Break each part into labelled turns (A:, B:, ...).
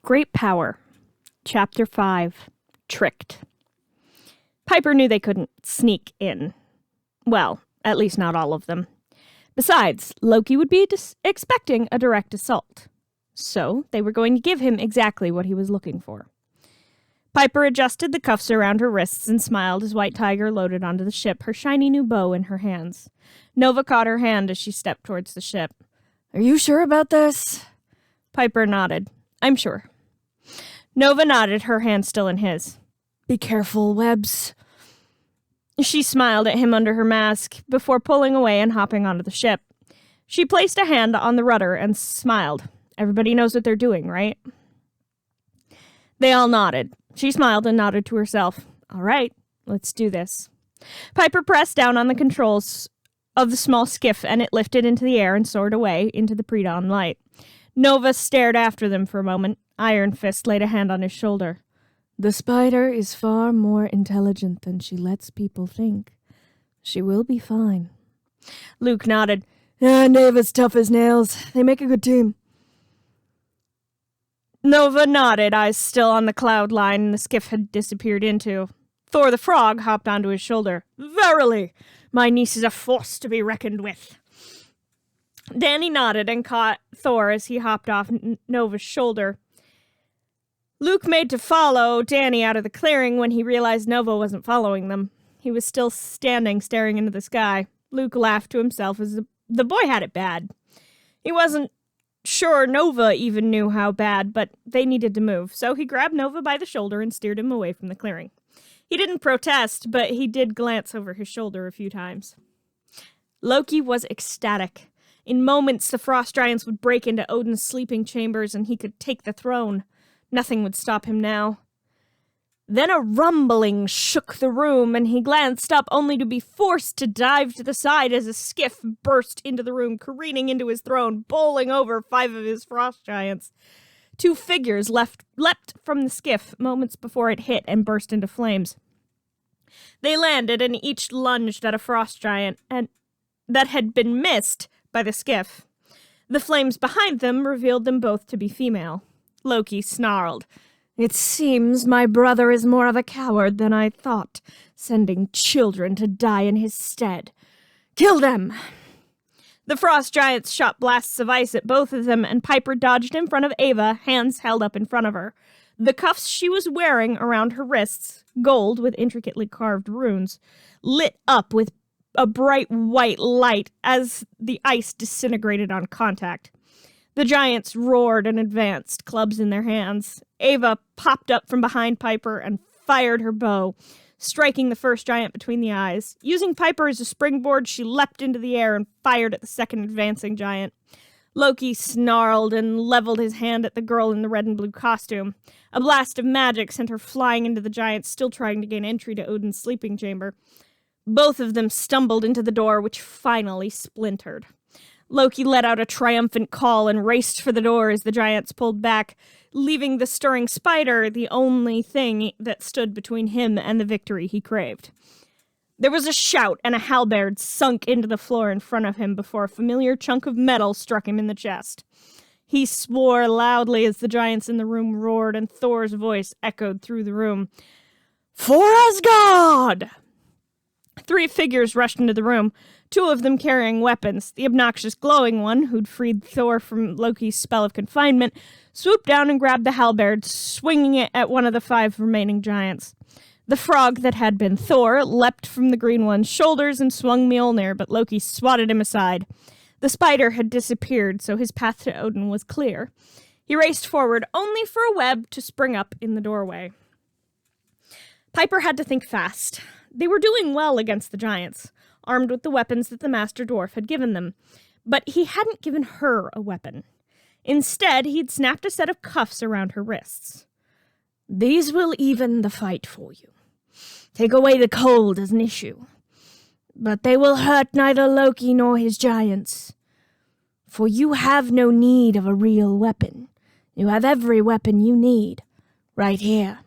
A: Great Power, Chapter 5, Tricked. Piper knew they couldn't sneak in. Well, at least not all of them. Besides, Loki would be expecting a direct assault. So they were going to give him exactly what he was looking for. Piper adjusted the cuffs around her wrists and smiled as White Tiger loaded onto the ship, her shiny new bow in her hands. Nova caught her hand as she stepped towards the ship. "Are you sure about this?" Piper nodded. "I'm sure." Nova nodded, her hand still in his. "Be careful, Webs." She smiled at him under her mask before pulling away and hopping onto the ship. She placed a hand on the rudder and smiled. Everybody knows what they're doing, right? They all nodded. She smiled and nodded to herself. All right, let's do this. Piper pressed down on the controls of the small skiff and it lifted into the air and soared away into the pre-dawn light. Nova stared after them for a moment. Iron Fist laid a hand on his shoulder. "The spider is far more intelligent than she lets people think. She will be fine." Luke nodded. "Nova's tough as nails. They make a good team." Nova nodded, eyes still on the cloud line the skiff had disappeared into. Thor the Frog hopped onto his shoulder. "Verily, my niece is a force to be reckoned with." Danny nodded and caught Thor as he hopped off Nova's shoulder. Luke made to follow Danny out of the clearing when he realized Nova wasn't following them. He was still standing, staring into the sky. Luke laughed to himself as the boy had it bad. He wasn't sure Nova even knew how bad, but they needed to move, so he grabbed Nova by the shoulder and steered him away from the clearing. He didn't protest, but he did glance over his shoulder a few times. Loki was ecstatic. In moments, the frost giants would break into Odin's sleeping chambers and he could take the throne. Nothing would stop him now. Then a rumbling shook the room, and he glanced up only to be forced to dive to the side as a skiff burst into the room, careening into his throne, bowling over 5 of his frost giants. 2 figures leapt from the skiff moments before it hit and burst into flames. They landed and each lunged at a frost giant that had been missed by the skiff. The flames behind them revealed them both to be female. Loki snarled. "It seems my brother is more of a coward than I thought, sending children to die in his stead. Kill them!" The frost giants shot blasts of ice at both of them, and Piper dodged in front of Ava, hands held up in front of her. The cuffs she was wearing around her wrists, gold with intricately carved runes, lit up with a bright white light as the ice disintegrated on contact. The giants roared and advanced, clubs in their hands. Ava popped up from behind Piper and fired her bow, striking the first giant between the eyes. Using Piper as a springboard, she leapt into the air and fired at the second advancing giant. Loki snarled and leveled his hand at the girl in the red and blue costume. A blast of magic sent her flying into the giants, still trying to gain entry to Odin's sleeping chamber. Both of them stumbled into the door, which finally splintered. Loki let out a triumphant call and raced for the door as the giants pulled back, leaving the stirring spider the only thing that stood between him and the victory he craved. There was a shout, and a halberd sunk into the floor in front of him before a familiar chunk of metal struck him in the chest. He swore loudly as the giants in the room roared, and Thor's voice echoed through the room. "For Asgard!" 3 figures rushed into the room, 2 of them carrying weapons. The obnoxious glowing one, who'd freed Thor from Loki's spell of confinement, swooped down and grabbed the halberd, swinging it at one of the 5 remaining giants. The frog that had been Thor leapt from the green one's shoulders and swung Mjolnir, but Loki swatted him aside. The spider had disappeared, so his path to Odin was clear. He raced forward, only for a web to spring up in the doorway. Piper had to think fast. They were doing well against the giants, armed with the weapons that the Master Dwarf had given them. But he hadn't given her a weapon. Instead, he'd snapped a set of cuffs around her wrists. "These will even the fight for you. Take away the cold as an issue. But they will hurt neither Loki nor his giants. For you have no need of a real weapon. You have every weapon you need, right here."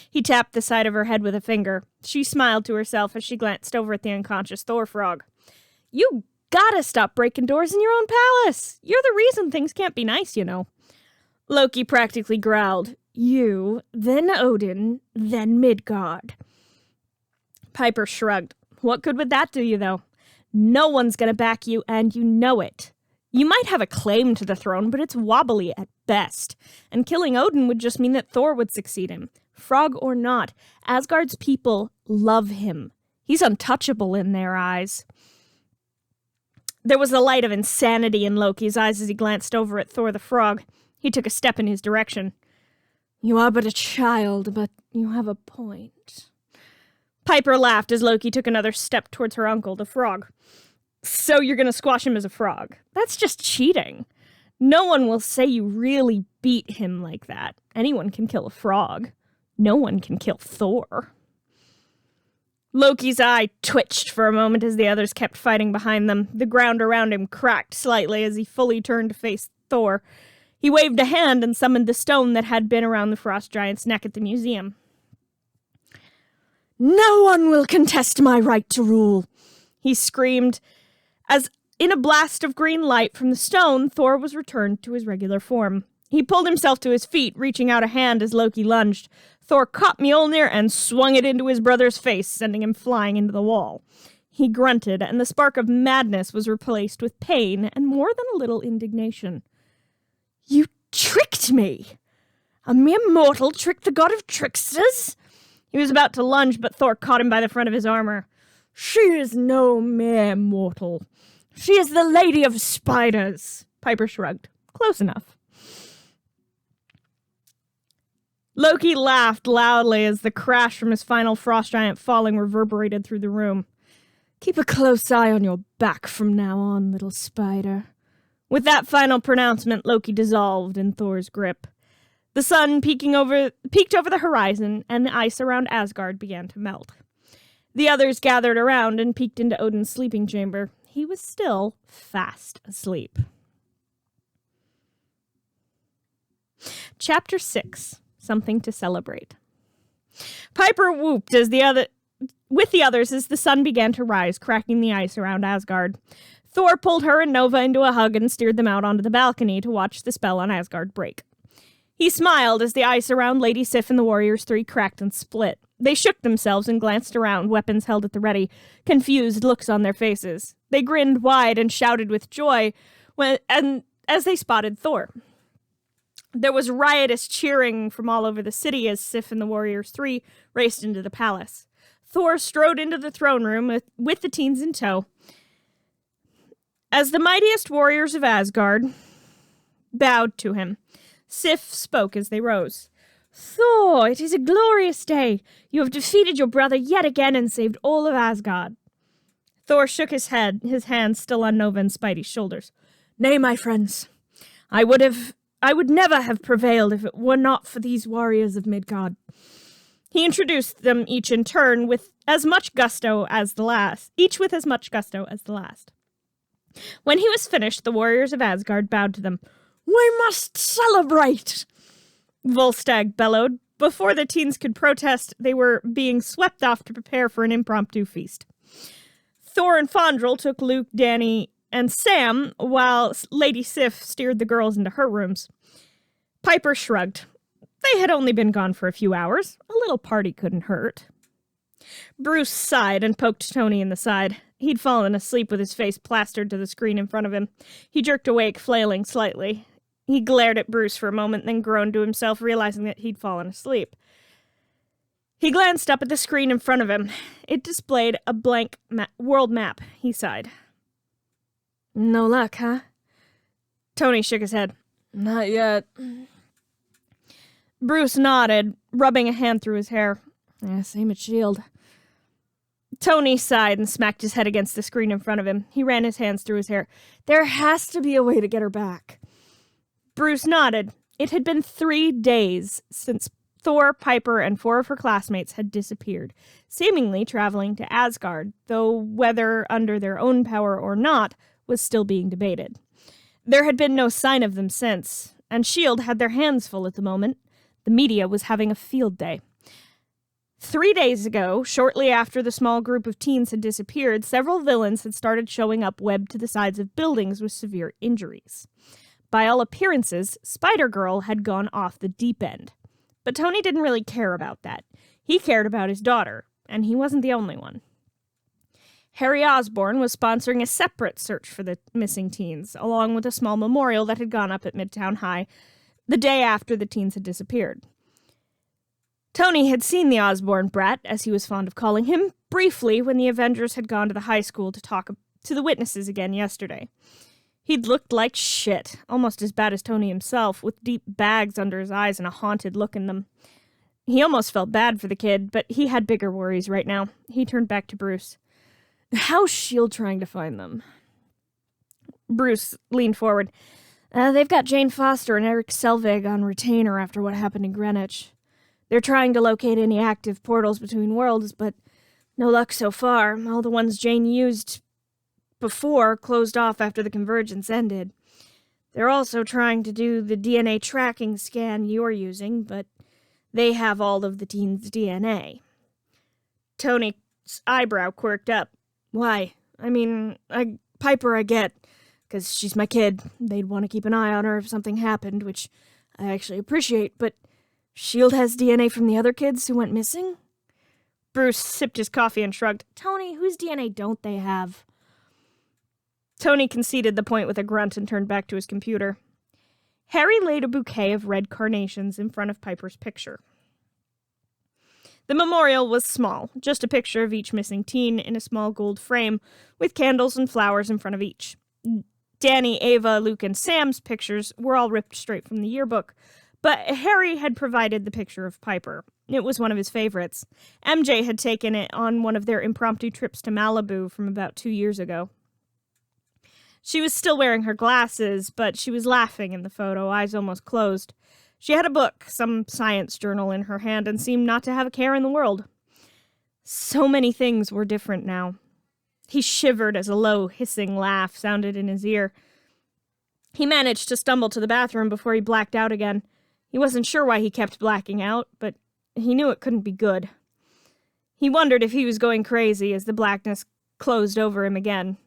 A: He tapped the side of her head with a finger. She smiled to herself as she glanced over at the unconscious Thor frog. "You gotta stop breaking doors in your own palace. You're the reason things can't be nice, you know." Loki practically growled. You, then Odin, then Midgard. Piper shrugged. What good would that do you, though? No one's gonna back you, and you know it. You might have a claim to the throne, but it's wobbly at best. And killing Odin would just mean that Thor would succeed him. Frog or not, Asgard's people love him. He's untouchable in their eyes. There was the light of insanity in Loki's eyes as he glanced over at Thor the Frog. He took a step in his direction. You are but a child, but you have a point. Piper laughed as Loki took another step towards her uncle, the frog. So you're gonna squash him as a frog? That's just cheating. No one will say you really beat him like that. Anyone can kill a frog. No one can kill Thor. Loki's eye twitched for a moment as the others kept fighting behind them. The ground around him cracked slightly as he fully turned to face Thor. He waved a hand and summoned the stone that had been around the frost giant's neck at the museum. No one will contest my right to rule, he screamed, as in a blast of green light from the stone, Thor was returned to his regular form. He pulled himself to his feet, reaching out a hand as Loki lunged. Thor caught Mjolnir and swung it into his brother's face, sending him flying into the wall. He grunted, and the spark of madness was replaced with pain and more than a little indignation. You tricked me! A mere mortal tricked the god of tricksters? He was about to lunge, but Thor caught him by the front of his armor. She is no mere mortal. She is the Lady of Spiders. Piper shrugged. Close enough. Loki laughed loudly as the crash from his final frost giant falling reverberated through the room. Keep a close eye on your back from now on, little spider. With that final pronouncement, Loki dissolved in Thor's grip. The sun peeked over the horizon, and the ice around Asgard began to melt. The others gathered around and peeked into Odin's sleeping chamber. He was still fast asleep. Chapter 6. Something to celebrate. Piper whooped with the others as the sun began to rise, cracking the ice around Asgard. Thor pulled her and Nova into a hug and steered them out onto the balcony to watch the spell on Asgard break. He smiled as the ice around Lady Sif and the Warriors 3 cracked and split. They shook themselves and glanced around, weapons held at the ready, confused looks on their faces. They grinned wide and shouted with joy as they spotted Thor. There was riotous cheering from all over the city as Sif and the Warriors 3 raced into the palace. Thor strode into the throne room with the teens in tow. As the mightiest warriors of Asgard bowed to him, Sif spoke as they rose. Thor, it is a glorious day. You have defeated your brother yet again and saved all of Asgard. Thor shook his head, his hands still on Nova and Spidey's shoulders. Nay, my friends, I would never have prevailed if it were not for these warriors of Midgard. He introduced them each in turn with as much gusto as the last. When he was finished, the warriors of Asgard bowed to them. We must celebrate! Volstagg bellowed. Before the teens could protest, they were being swept off to prepare for an impromptu feast. Thor and Fandral took Luke, Danny, and Sam, while Lady Sif steered the girls into her rooms. Piper shrugged. They had only been gone for a few hours. A little party couldn't hurt. Bruce sighed and poked Tony in the side. He'd fallen asleep with his face plastered to the screen in front of him. He jerked awake, flailing slightly. He glared at Bruce for a moment, then groaned to himself, realizing that he'd fallen asleep. He glanced up at the screen in front of him. It displayed a blank world map. He sighed. No luck, huh? Tony shook his head. Not yet. Bruce nodded, rubbing a hand through his hair. Yeah, same as S.H.I.E.L.D. Tony sighed and smacked his head against the screen in front of him. He ran his hands through his hair. There has to be a way to get her back. Bruce nodded. It had been 3 days since Thor, Piper, and 4 of her classmates had disappeared, seemingly traveling to Asgard, though whether under their own power or not was still being debated. There had been no sign of them since, and S.H.I.E.L.D. had their hands full at the moment. The media was having a field day. 3 days ago, shortly after the small group of teens had disappeared, several villains had started showing up webbed to the sides of buildings with severe injuries. By all appearances, Spider-Girl had gone off the deep end. But Tony didn't really care about that. He cared about his daughter, and he wasn't the only one. Harry Osborn was sponsoring a separate search for the missing teens, along with a small memorial that had gone up at Midtown High the day after the teens had disappeared. Tony had seen the Osborn brat, as he was fond of calling him, briefly when the Avengers had gone to the high school to talk to the witnesses again yesterday. He'd looked like shit, almost as bad as Tony himself, with deep bags under his eyes and a haunted look in them. He almost felt bad for the kid, but he had bigger worries right now. He turned back to Bruce. How's S.H.I.E.L.D. trying to find them? Bruce leaned forward. They've got Jane Foster and Eric Selvig on retainer after what happened in Greenwich. They're trying to locate any active portals between worlds, but no luck so far. All the ones Jane used before closed off after the convergence ended. They're also trying to do the DNA tracking scan you're using, but they have all of the teens' DNA. Tony's eyebrow quirked up. Why? I mean, Piper I get, because she's my kid. They'd want to keep an eye on her if something happened, which I actually appreciate, but S.H.I.E.L.D. has DNA from the other kids who went missing? Bruce sipped his coffee and shrugged. Tony, whose DNA don't they have? Tony conceded the point with a grunt and turned back to his computer. Harry laid a bouquet of red carnations in front of Piper's picture. The memorial was small, just a picture of each missing teen in a small gold frame, with candles and flowers in front of each. Danny, Ava, Luke, and Sam's pictures were all ripped straight from the yearbook, but Harry had provided the picture of Piper. It was one of his favorites. MJ had taken it on one of their impromptu trips to Malibu from about 2 years ago. She was still wearing her glasses, but she was laughing in the photo, eyes almost closed. She had a book, some science journal, in her hand and seemed not to have a care in the world. So many things were different now. He shivered as a low, hissing laugh sounded in his ear. He managed to stumble to the bathroom before he blacked out again. He wasn't sure why he kept blacking out, but he knew it couldn't be good. He wondered if he was going crazy as the blackness closed over him again.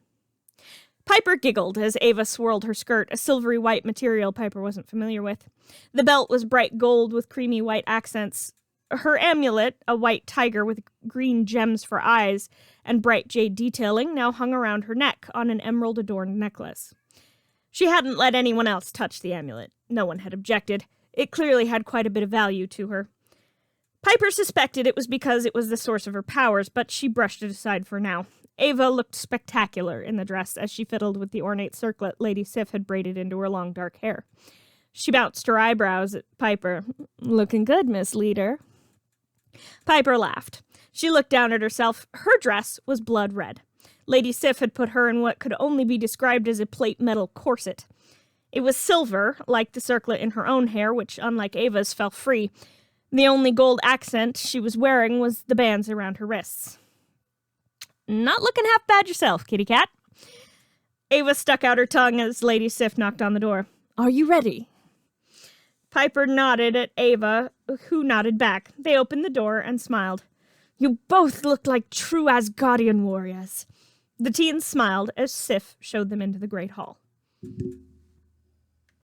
A: Piper giggled as Ava swirled her skirt, a silvery white material Piper wasn't familiar with. The belt was bright gold with creamy white accents. Her amulet, a white tiger with green gems for eyes and bright jade detailing, now hung around her neck on an emerald-adorned necklace. She hadn't let anyone else touch the amulet. No one had objected. It clearly had quite a bit of value to her. Piper suspected it was because it was the source of her powers, but she brushed it aside for now. Ava looked spectacular in the dress as she fiddled with the ornate circlet Lady Sif had braided into her long dark hair. She bounced her eyebrows at Piper. Looking good, Miss Leader. Piper laughed. She looked down at herself. Her dress was blood red. Lady Sif had put her in what could only be described as a plate metal corset. It was silver, like the circlet in her own hair, which, unlike Ava's, fell free. The only gold accent she was wearing was the bands around her wrists. Not looking half bad yourself, kitty cat. Ava stuck out her tongue as Lady Sif knocked on the door. Are you ready? Piper nodded at Ava, who nodded back. They opened the door and smiled. You both look like true Asgardian warriors. The teens smiled as Sif showed them into the great hall.